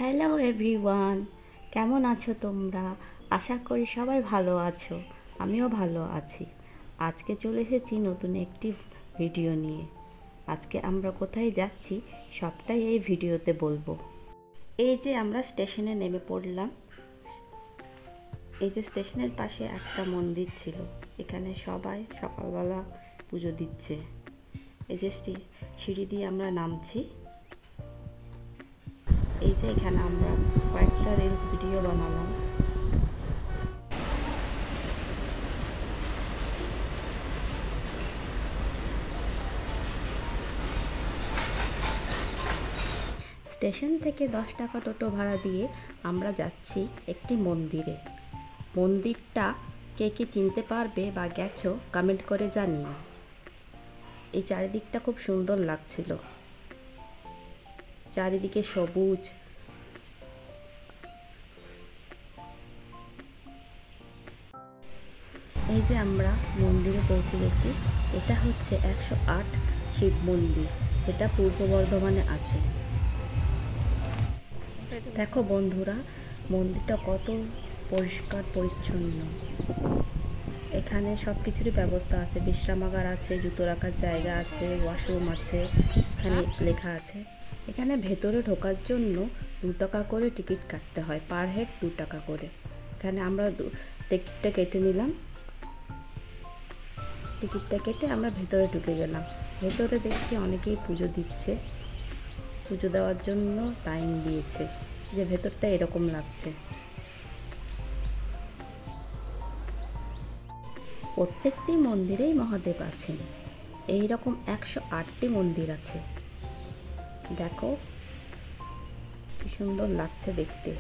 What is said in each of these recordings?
Hello everyone, কেমন আছো তোমরা? আশা করি সবাই ভালো আছো। আমিও ভালো আছি। আজকে চলে এসেছি নতুন একটি ভিডিও নিয়ে। আজকে আমরা কোথায় যাচ্ছি সবটাই এই ভিডিওতে বলবো। এই যে আমরা স্টেশনে নেমে পড়লাম। এই যে স্টেশনের পাশে একটা মন্দির ছিল, এখানে সবাই সকালবেলা পুজো দিচ্ছে। এই যে সিঁড়ি দিয়ে আমরা নামছি। এই যে এখানে আমরা কয়েকটা রিলস ভিডিও বানালাম। স্টেশন থেকে 10 টাকা টোটো ভাড়া দিয়ে আমরা যাচ্ছি একটি মন্দিরে। মন্দিরটা কে কে চিনতে পারবে বা গেছো কমেন্ট করে জানিও। এই চারিদিকটা খুব সুন্দর লাগছিল, চারিদিকে সবুজ। এই যে আমরা মন্দিরে পৌঁছে গেছি। এটা হচ্ছে 108 শিব মন্দির, যেটা পূর্ব বর্ধমানে আছে। দেখো বন্ধুরা, মন্দিরটা কত পরিষ্কার পরিচ্ছন্ন। এখানে সব কিছুরই ব্যবস্থা আছে, বিশ্রামাগার আছে, জুতো রাখার জায়গা আছে, ওয়াশরুম আছে, এখানে লেখা আছে। এখানে ভেতরে ঢোকার জন্য 2 টাকা করে টিকিট কাটতে হয়, পার হেড 2 টাকা করে। এখানে আমরা টিকিটটা কেটে নিলাম। টিকিটটা কেটে আমরা ভেতরে ঢুকে গেলাম। ভেতরে দেখছি অনেকেই পুজো দিচ্ছে, পুজো দেওয়ার জন্য টাইম দিয়েছে। যে ভেতরটা এরকম লাগছে। প্রত্যেকটি মন্দিরেই মহাদেব আছেন। এই রকম 108টি মন্দির আছে। দেখো কি সুন্দর লাগছে দেখতে।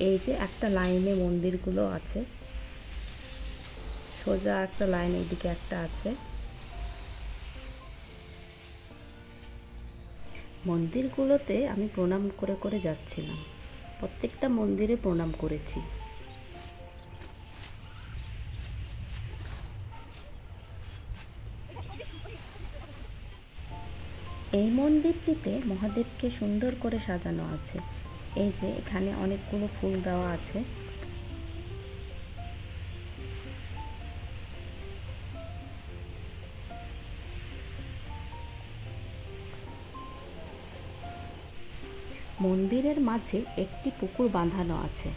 এই যে একটা লাইনে মন্দিরগুলো আছে, সোজা একটা লাইন, এইদিকে একটা আছে। মন্দিরগুলোতে আমি প্রণাম করে করে যাচ্ছিলাম। প্রত্যেকটা মন্দিরে প্রণাম করেছি। এই মন্দিরটিতে মহাদেবকে সুন্দর করে সাজানো আছে। এই যে এখানে অনেকগুলো ফুল দেওয়া আছে। মন্দিরের মাঝে একটি পুকুর বাঁধানো আছে।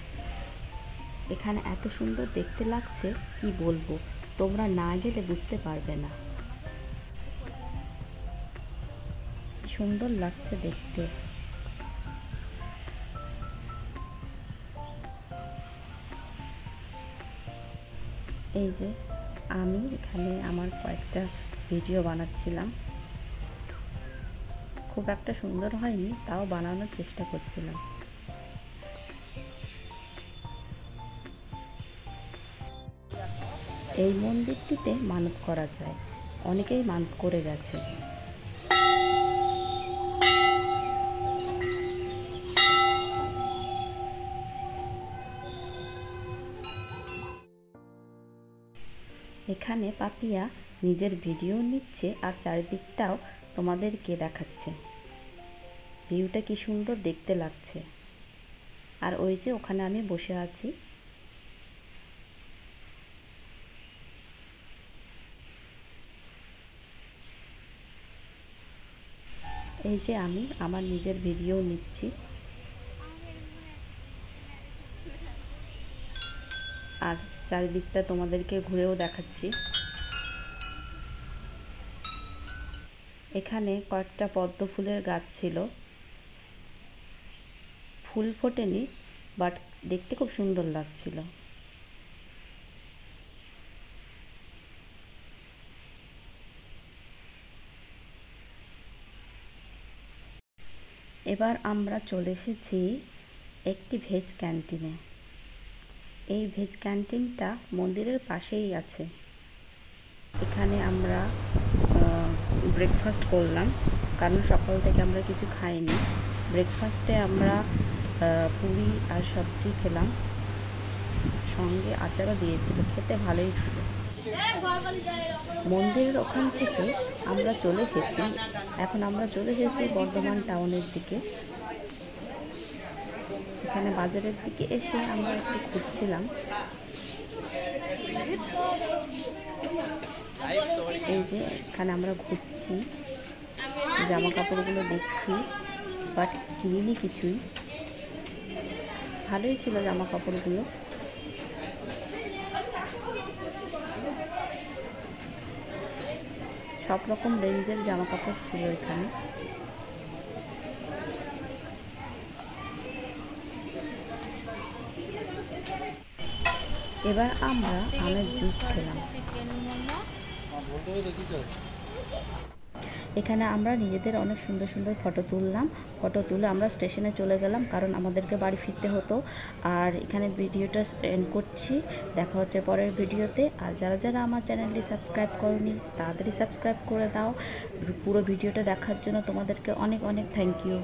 এখানে এত সুন্দর দেখতে লাগছে, কি বলবো, তোমরা না গেলে বুঝতে পারবে না। সুন্দর লাগছে দেখতে। এই যে আমি এখানে আমার কয়েকটা ভিডিও বানাচ্ছিলাম। খুব একটা সুন্দর হয়নি, তাও বানানোর চেষ্টা করছিলাম। এই মন্দিরটিতে মানত করা যায়, অনেকেই মানত করে গেছে। এখানে পাপিয়া নিজের ভিডিও নিচ্ছে আর চারিদিকটাও তোমাদেরকে দেখাচ্ছে। ভিউটা কি সুন্দর দেখতে লাগছে। আর ওই যে ওখানে আমি বসে আছি। এই যে আমি আমার নিজের ভিডিও নিচ্ছি আর চারিদিকটা তোমাদেরকে ঘুরেও দেখাচ্ছি। এখানে কয়েকটা পদ্ম ফুলের গাছ ছিল, ফুল ফোটেনি, বাট দেখতে খুব সুন্দর লাগছিল। এবার আমরা চলে এসেছি একটি ভেজ ক্যান্টিনে। এই ভেজ ক্যান্টিনটা মন্দিরের পাশেই আছে। এখানে আমরা ব্রেকফাস্ট করলাম, কারণ সকাল থেকে আমরা কিছু খাইনি। ব্রেকফাস্টে আমরা পুরি আর সবজি খেলাম, সঙ্গে আচারও দিয়েছিল, খেতে ভালোই ছিল। মন্দিরের ওখান থেকে আমরা চলে এসেছি। এখন আমরা চলে এসেছি বর্ধমান টাউনের দিকে। এখানে বাজারের দিকে এসে আমরা একটু ঘুরছিলাম। এই যে এখানে আমরা ঘুরছি, জামা কাপড়গুলো দেখছি, বাট কিনিনি কিছুই। ভালোই ছিল জামা কাপড়গুলো। সব রকম রেঞ্জের জামা কাপড় ছিল এখানে। এবার আমরা আমের জুস খেলাম। এখানে আমরা নিজেদের অনেক সুন্দর সুন্দর ফটো তুললাম। ফটো তুলে আমরা স্টেশনে চলে গেলাম, কারণ আমাদেরকে বাড়ি ফিরতে হতো। আর এখানে ভিডিওটা এন্ড করছি। দেখা হচ্ছে পরের ভিডিওতে। আর যারা যারা আমার চ্যানেলটি সাবস্ক্রাইব করনি তাড়াতাড়ি সাবস্ক্রাইব করে দাও। পুরো ভিডিওটা দেখার জন্য তোমাদেরকে অনেক অনেক থ্যাংক ইউ।